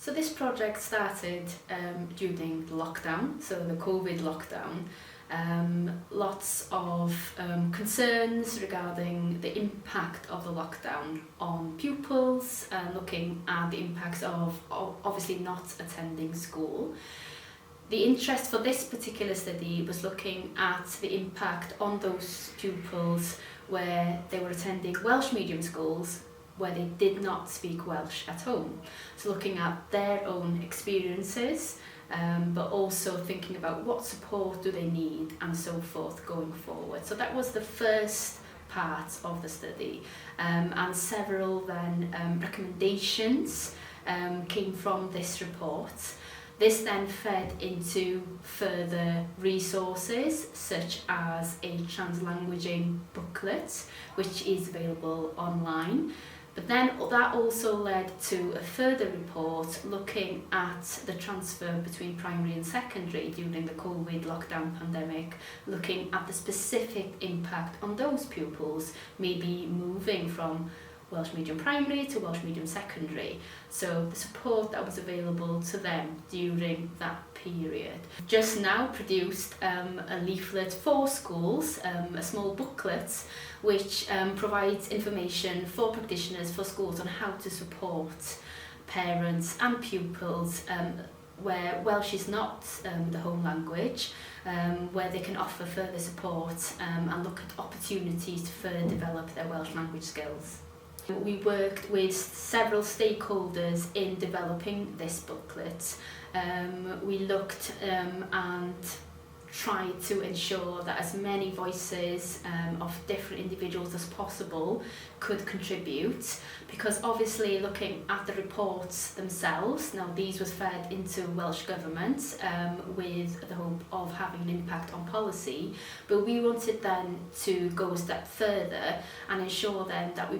So this project started during the lockdown, so the COVID lockdown. Lots of concerns regarding the impact of the lockdown on pupils, looking at the impacts of obviously not attending school. The interest for this particular study was looking at the impact on those pupils where they were attending Welsh medium schools where they did not speak Welsh at home. So looking at their own experiences, but also thinking about what support do they need and so forth going forward. So that was the first part of the study, and several then recommendations came from this report. This then fed into further resources such as a translanguaging booklet which is available online. But then that also led to a further report looking at the transfer between primary and secondary during the COVID lockdown pandemic, looking at the specific impact on those pupils, maybe moving from Welsh medium primary to Welsh medium secondary. So the support that was available to them during that period. Just now produced a leaflet for schools, a small booklet which provides information for practitioners, for schools on how to support parents and pupils where Welsh is not the home language, where they can offer further support and look at opportunities to further develop their Welsh language skills. We worked with several stakeholders in developing this booklet. We looked and tried to ensure that as many voices of different individuals as possible could contribute, because obviously looking at the reports themselves, now these was fed into Welsh Government with the hope of having an impact on policy, but we wanted then to go a step further and ensure then that we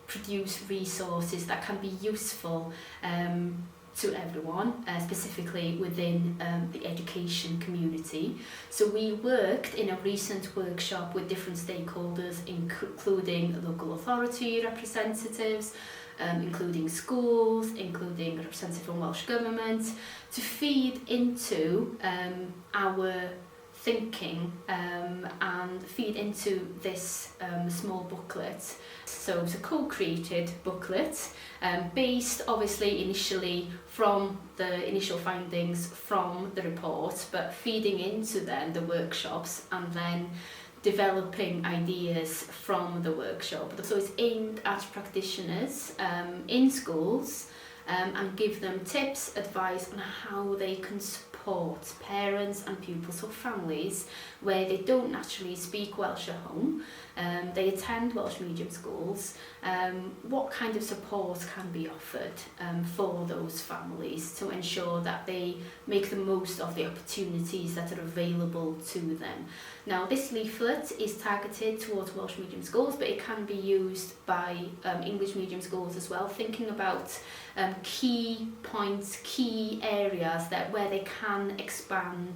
produce resources that can be useful to everyone, specifically within the education community. So we worked in a recent workshop with different stakeholders, including local authority representatives, including schools, including a representative from Welsh Government, to feed into our thinking and feed into this small booklet. So it's a co-created booklet based obviously initially from the initial findings from the report, but feeding into then the workshops and then developing ideas from the workshop. So it's aimed at practitioners in schools and give them tips, advice on how they can support parents and pupils or families where they don't naturally speak Welsh at home, they attend Welsh medium schools, what kind of support can be offered for those families to ensure that they make the most of the opportunities that are available to them. Now this leaflet is targeted towards Welsh medium schools, but it can be used by English medium schools as well, thinking about key points, key areas that where they can expand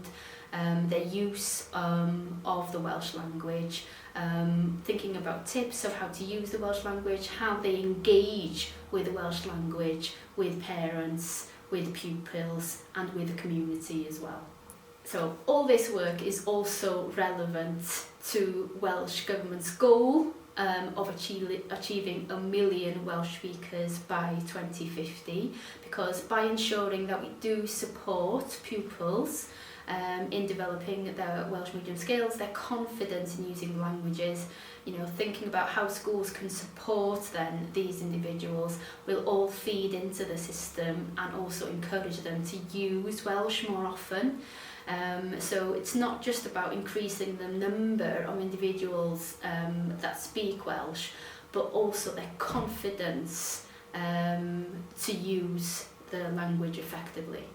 their use of the Welsh language, thinking about tips of how to use the Welsh language, how they engage with the Welsh language, with parents, with pupils and with the community as well. So all this work is also relevant to Welsh Government's goal of achieving 1 million Welsh speakers by 2050, because by ensuring that we do support pupils in developing their Welsh medium skills, their confidence in using languages, thinking about how schools can support then these individuals will all feed into the system and also encourage them to use Welsh more often. So it's not just about increasing the number of individuals that speak Welsh, but also their confidence to use the language effectively.